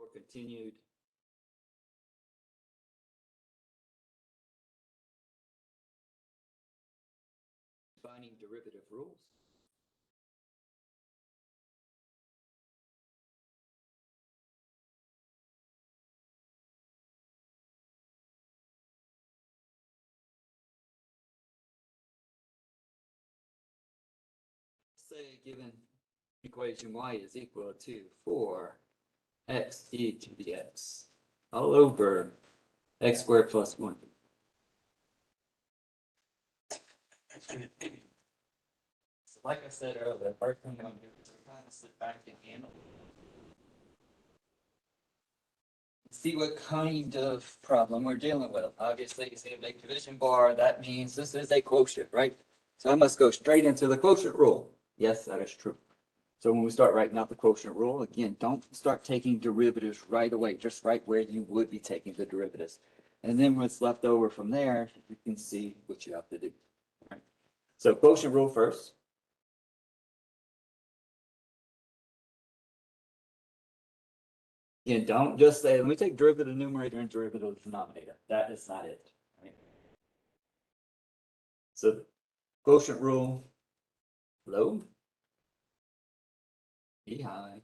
for continued defining derivative rules. Say given equation y is equal to 4x e to the x all over x squared plus 1. So like I said earlier, first thing I'm going to do is kind of sit back and handle see what kind of problem we're dealing with. Obviously, you see a big division bar. That means this is a quotient, right? So I must go straight into the quotient rule. Yes, that is true. So when we start writing out the quotient rule, again, don't start taking derivatives right away, just right where you would be taking the derivatives. And then what's left over from there, you can see what you have to do. Right? So quotient rule first. Again, don't just say, let me take derivative numerator and derivative denominator. That is not it. Right? So quotient rule, low, E high,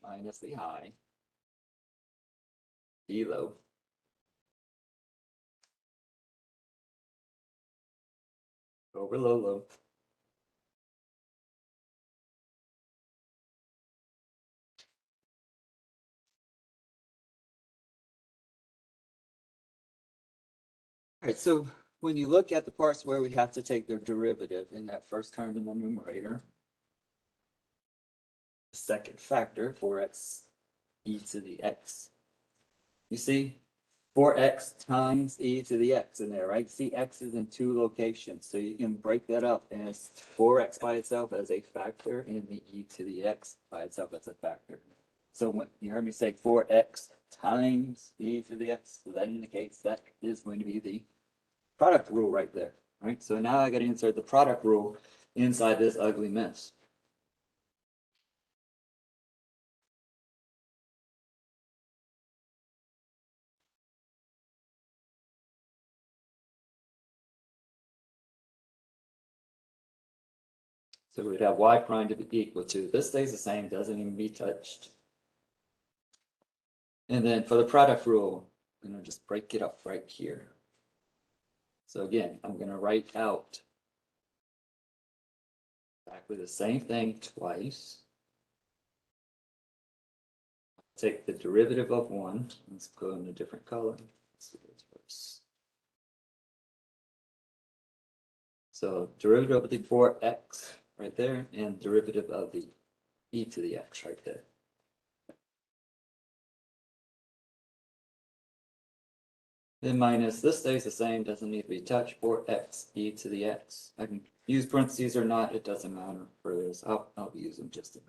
minus the high, E low. Over low, low. All right, so when you look at the parts where we have to take the derivative in that first term in the numerator, the second factor, 4x e to the x, you see 4x times e to the x in there, right? See, x is in two locations, so you can break that up as 4x by itself as a factor and the e to the x by itself as a factor. So when you heard me say 4x times e to the x, so that indicates that is going to be the product rule right there, right? So now I got to insert the product rule inside this ugly mess. So we'd have y prime to be equal to, this stays the same, doesn't even be touched. And then for the product rule, I'm going to just break it up right here. So again, I'm going to write out exactly the same thing twice. Take the derivative of 1. Let's go in a different color. Let's do this first. So derivative of the 4x right there, and derivative of the e to the x right there. Then minus, this stays the same, doesn't need to be touched, 4x e to the x. I can use parentheses or not, it doesn't matter for this. I'll use them just to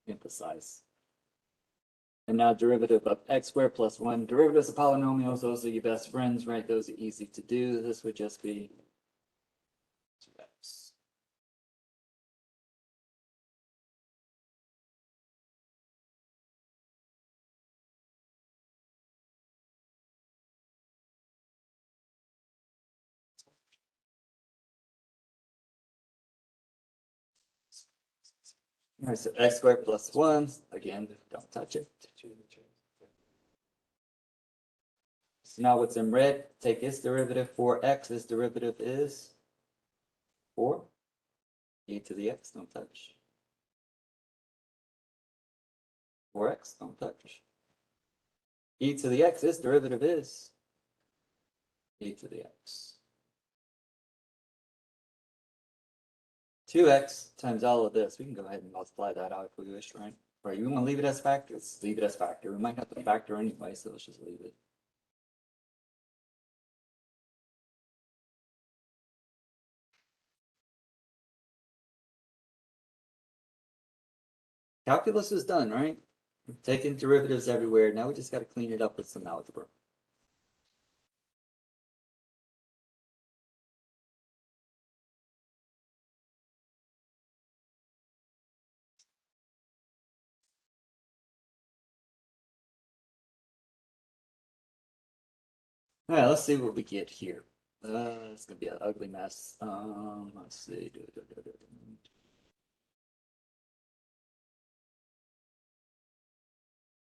emphasize. And now derivative of x squared plus 1. Derivatives of polynomials, those are your best friends, right? Those are easy to do. This would just be 2x. All right, so x squared plus 1, again, don't touch it. So now what's in red, take its derivative, 4x, its derivative is 4. E to the x, don't touch. 4x, don't touch. E to the x, its derivative is e to the x. 2x times all of this, we can go ahead and multiply that out if we wish, right? Right, you want to leave it as factor? Let's leave it as factor. We might have to factor anyway, so let's just leave it. Calculus is done, right? We've taken derivatives everywhere. Now we just got to clean it up with some algebra. All right, let's see what we get here. It's gonna be an ugly mess. Let's see.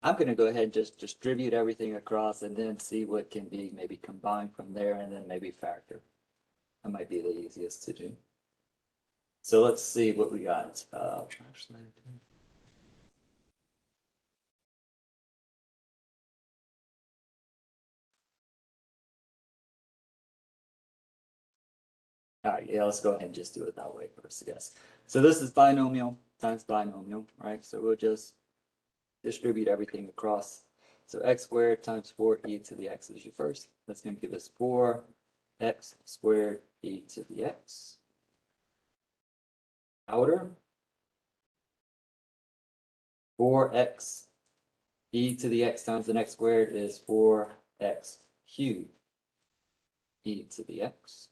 I'm gonna go ahead and just distribute everything across and then see what can be maybe combined from there and then maybe factor. That might be the easiest to do. So let's see what we got. All right, yeah, let's go ahead and just do it that way first, I guess. So this is binomial times binomial, right? So we'll just distribute everything across. So x squared times 4e to the x is your first. That's going to give us 4x squared e to the x. Outer 4x e to the x times the x squared is 4x cubed e to the x.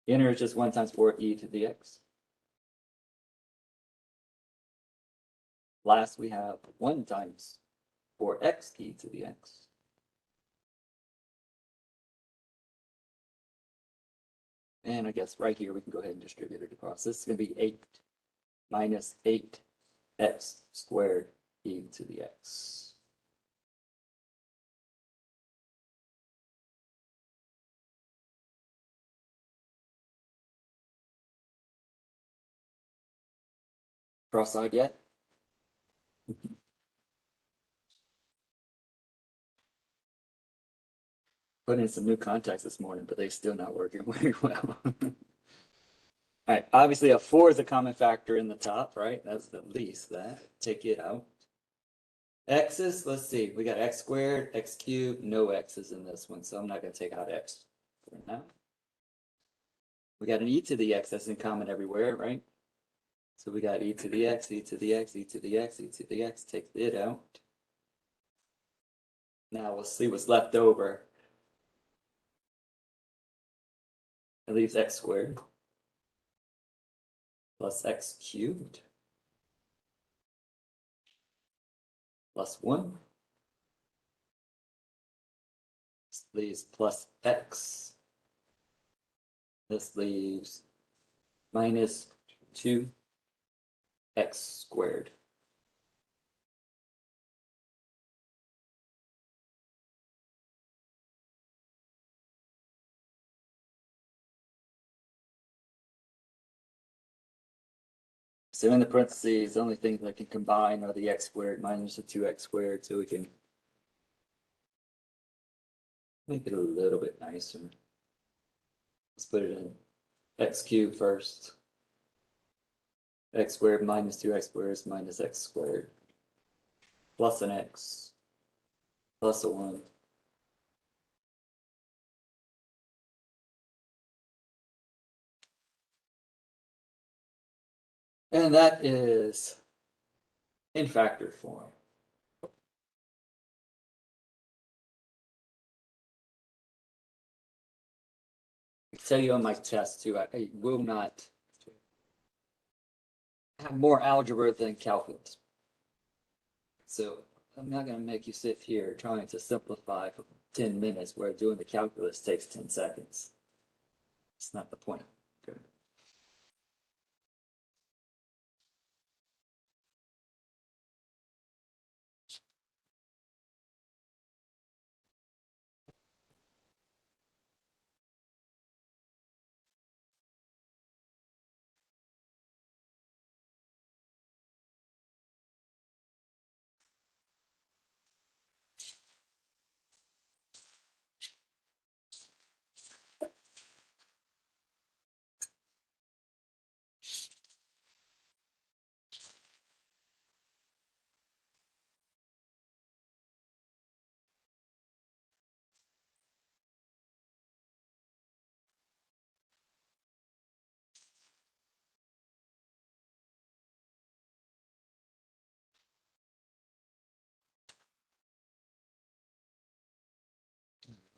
Inner is just 1 times 4e to the x. Last, we have 1 times 4x e to the x. And I guess right here we can go ahead and distribute it across. This is going to be 8 minus 8x squared e to the x. Cross-eyed yet? Put in some new contacts this morning, but they're still not working very well. All right, obviously a 4 is a common factor in the top, right? That's at least that. Take it out. X's, let's see. We got x squared, x cubed, no x's in this one, so I'm not going to take out x for now. We got an e to the x that's in common everywhere, right? So we got e to the x, e to the x, e to the x, e to the x. Take it out. Now we'll see what's left over. It leaves x squared plus x cubed plus 1. This leaves plus x. This leaves minus 2x squared. So in the parentheses, the only things that can combine are the x squared minus the 2x squared, so we can make it a little bit nicer. Let's put it in x cubed first. X squared minus 2x squared is minus x squared. Plus an x. Plus a 1. And that is in factor form. I tell you on my test too, I will not have more algebra than calculus. So I'm not going to make you sit here trying to simplify for 10 minutes where doing the calculus takes 10 seconds. It's not the point. Okay.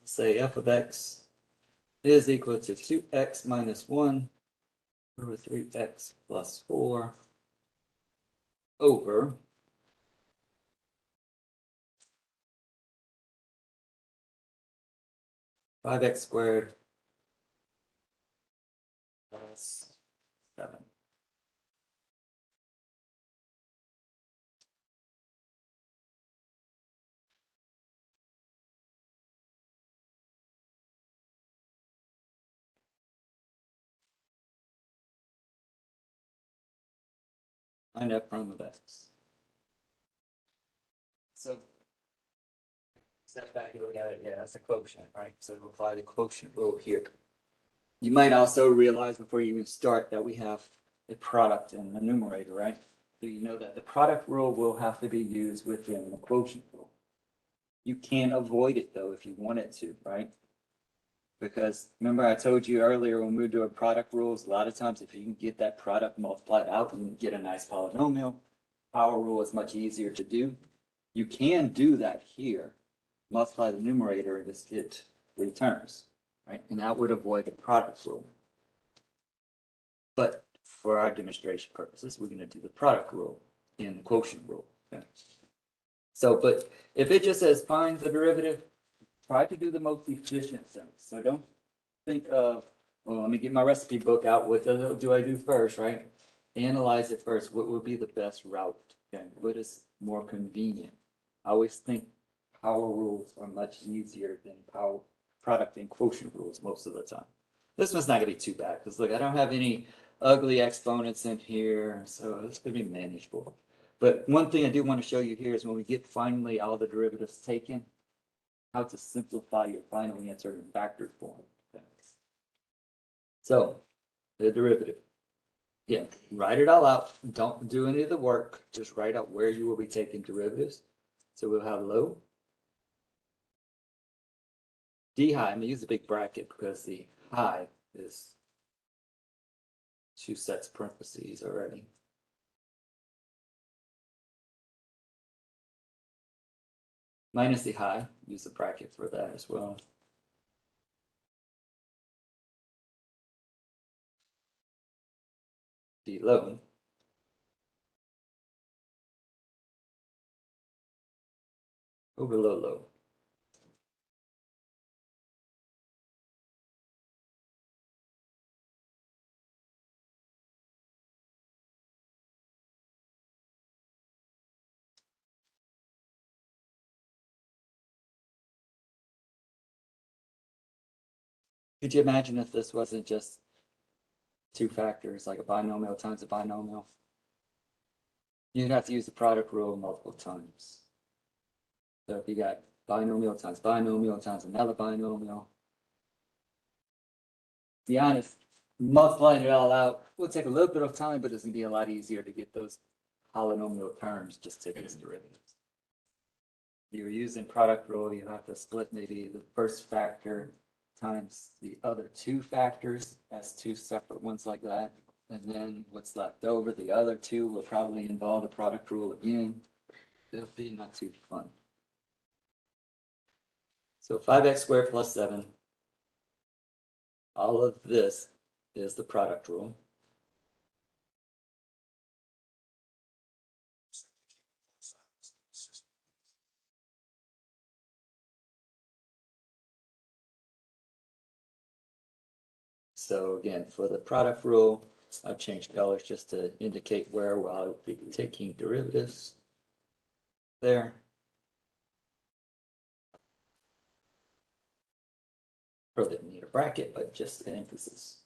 Say f of x is equal to 2x minus 1 over 3x plus 4 over 5x squared plus 7. Find f prime of x. So step back and look at it. Yeah, that's a quotient, right? So we'll apply the quotient rule here. You might also realize before you even start that we have a product in the numerator, right? So you know that the product rule will have to be used within the quotient rule. You can't avoid it though if you wanted to, right? Because remember I told you earlier when we were doing product rules, a lot of times if you can get that product multiplied out and you get a nice polynomial, power rule is much easier to do. You can do that here, multiply the numerator and just get 3 terms, right? And that would avoid the product rule. But for our demonstration purposes, we're going to do the product rule in the quotient rule. Okay? So, but if it just says find the derivative, try to do the most efficient sense. So don't think of, well, let me get my recipe book out. What do I do first, right? Analyze it first. What would be the best route? Okay? What is more convenient? I always think power rules are much easier than product and quotient rules most of the time. This one's not going to be too bad because look, I don't have any ugly exponents in here, so it's going to be manageable. But one thing I do want to show you here is when we get finally all the derivatives taken, how to simplify your final answer in factored form. Okay. So the derivative. Yeah, write it all out. Don't do any of the work. Just write out where you will be taking derivatives. So we'll have low d high. I'm going to use a big bracket because the high is 2 sets parentheses already. Minus the high, use a bracket for that as well. D low. Over low low. Could you imagine if this wasn't just 2 factors, like a binomial times a binomial? You'd have to use the product rule multiple times. So if you got binomial times another binomial, to be honest, multiplying it all out will take a little bit of time, but it's going to be a lot easier to get those polynomial terms just take as derivatives. If you're using product rule, you have to split maybe the first factor times the other 2 factors as 2 separate ones like that. And then what's left over, the other 2 will probably involve the product rule again. It'll be not too fun. So 5x squared plus 7. All of this is the product rule. So again, for the product rule, I've changed colors just to indicate where I'll be taking derivatives there. Probably didn't need a bracket, but just an emphasis.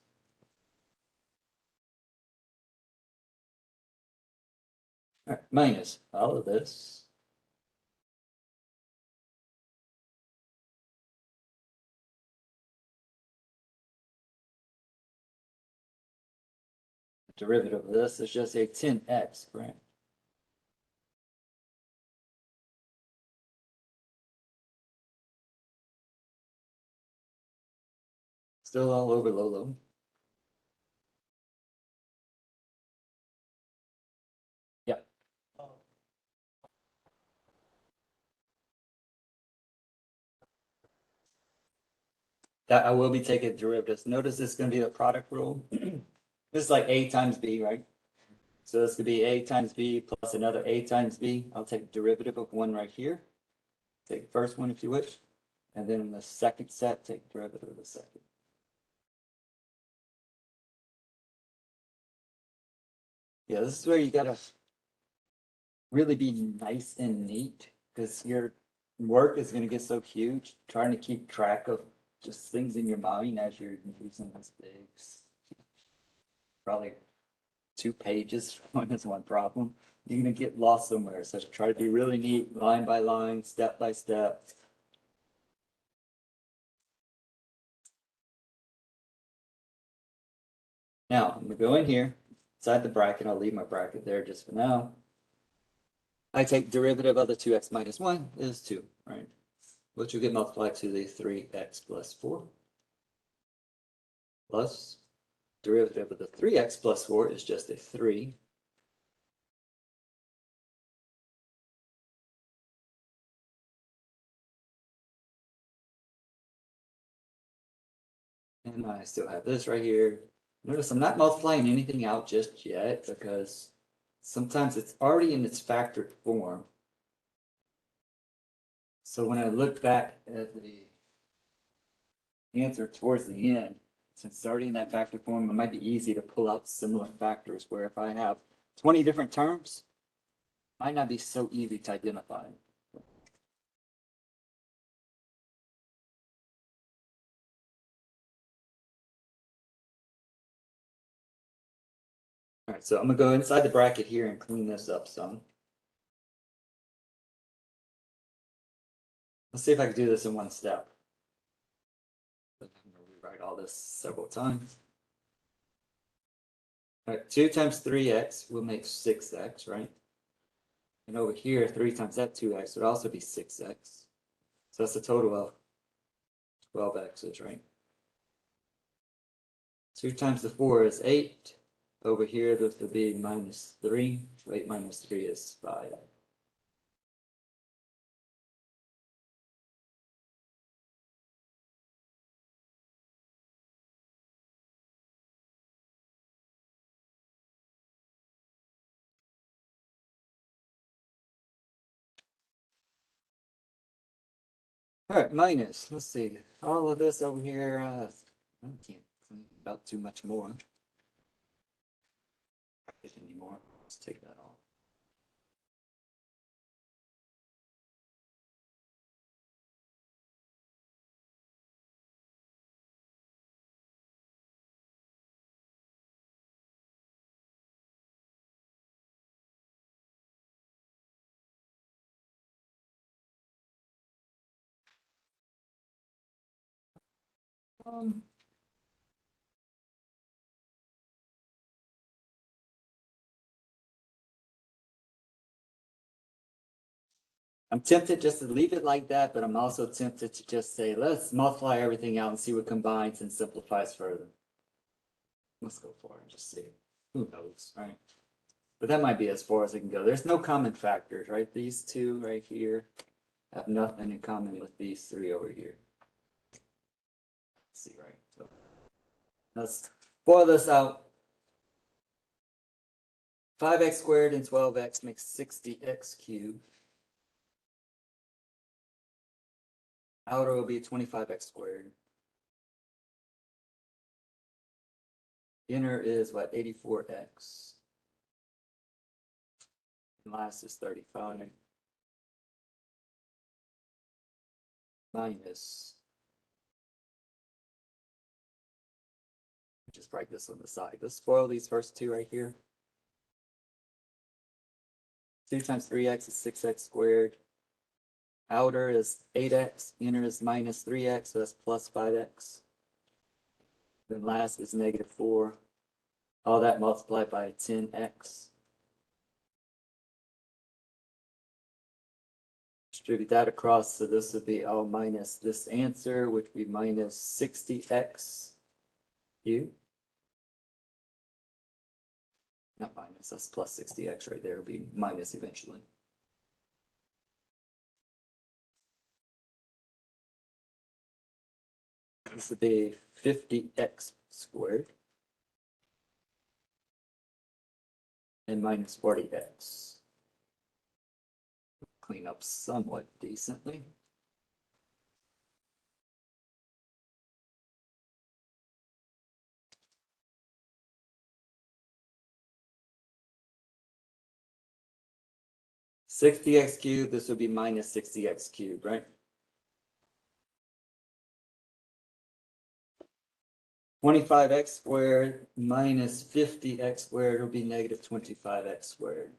All right, minus all of this. The derivative of this is just a 10x, right? Still all over low low. Yep. That I will be taking derivatives. Notice this is going to be the product rule. This is like a times b, right? So this could be a times b plus another a times b. I'll take derivative of one right here. Take the first one if you wish. And then in the second set, take derivative of the second. Yeah, this is where you gotta really be nice and neat, because your work is gonna get so huge, trying to keep track of just things in your mind as you're using this big. Probably 2 pages on this one problem. You're gonna get lost somewhere, so try to be really neat, line by line, step by step. Now, I'm gonna go in here, inside the bracket, I'll leave my bracket there just for now. I take derivative of the 2x minus 1 is 2, right? Which will get multiplied to the 3x plus 4. Plus derivative of the 3x plus 4 is just a 3. And I still have this right here. Notice I'm not multiplying anything out just yet because sometimes it's already in its factored form. So when I look back at the answer towards the end, since it's already in that factor form, it might be easy to pull out similar factors where if I have 20 different terms, it might not be so easy to identify. All right, so I'm gonna go inside the bracket here and clean this up some. Let's see if I can do this in one step. I'm gonna rewrite all this several times. All right, 2 times 3x will make 6x, right? And over here, 3 times that 2x would also be 6x. So that's a total of 12x's, right? 2 times the 4 is 8. Over here, this would be minus 3. 8 minus 3 is 5. All right, minus, let's see, all of this over here, I can't clean up too much more. Anymore. Let's take that off. Um, I'm tempted just to leave it like that, but I'm also tempted to just say, let's multiply everything out and see what combines and simplifies further. Let's go for it and just see. Who knows, right? But that might be as far as it can go. There's no common factors, right? These two right here have nothing in common with these 3 over here. Let's see, right? So let's boil this out. 5x squared and 12x makes 60x cubed. Outer will be 25x squared. Inner is what, 84x. And last is 35. Minus. Just write this on the side. Let's spoil these first two right here. 2 times 3x is 6x squared. Outer is 8x. Inner is minus 3x, so that's plus 5x. Then last is negative 4. All that multiplied by 10x. Distribute that across, so this would be all minus this answer, which would be minus 60x cubed. Not minus, that's plus 60x right there, it'll be minus eventually. This would be 50x squared. And minus 40x. Clean up somewhat decently. 60x cubed, this would be minus 60x cubed, right? 25x squared minus 50x squared will be negative 25x squared.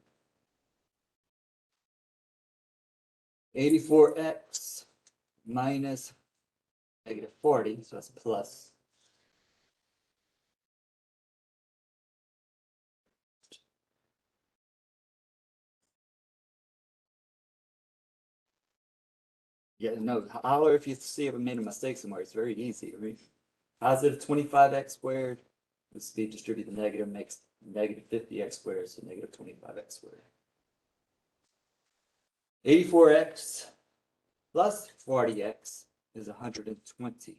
84x minus negative 40, so that's plus. Yeah, no, holler if you see if I made a mistake somewhere. It's very easy. I mean, positive 25x squared, the speed distribute the negative makes negative 50x squared, so negative 25x squared. 84x plus 40x is 124x.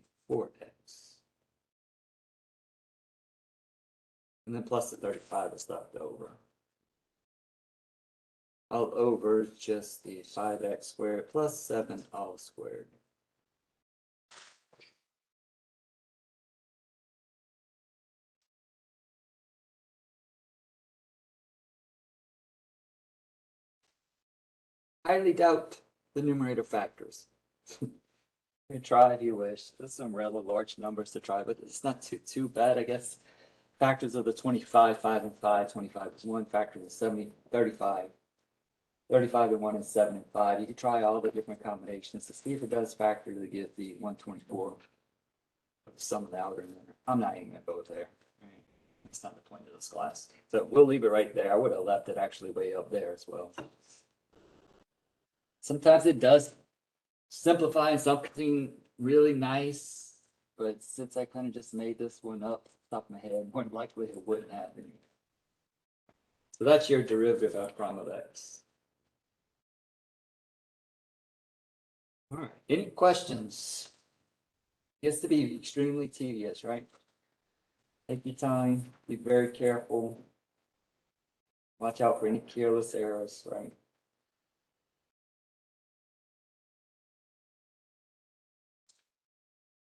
And then plus the 35 is left over. All over is just the 5x squared plus 7 all squared. Highly doubt the numerator factors. You try if you wish. There's some rather large numbers to try, but it's not too bad, I guess. Factors of the 25, 5 and 5, 25 is 1, factors of 70, 35. 35 and 1 and 7 and 5. You can try all the different combinations to see if it does factor to get the 124. Some of the outer in there. I'm not even gonna go there. It's not the point of this class. So we'll leave it right there. I would have left it actually way up there as well. Sometimes it does simplify something really nice, but since I kind of just made this one up top of my head, more than likely it wouldn't happen. So that's your derivative of prime of x. All right, any questions? It gets to be extremely tedious, right? Take your time, be very careful. Watch out for any careless errors, right?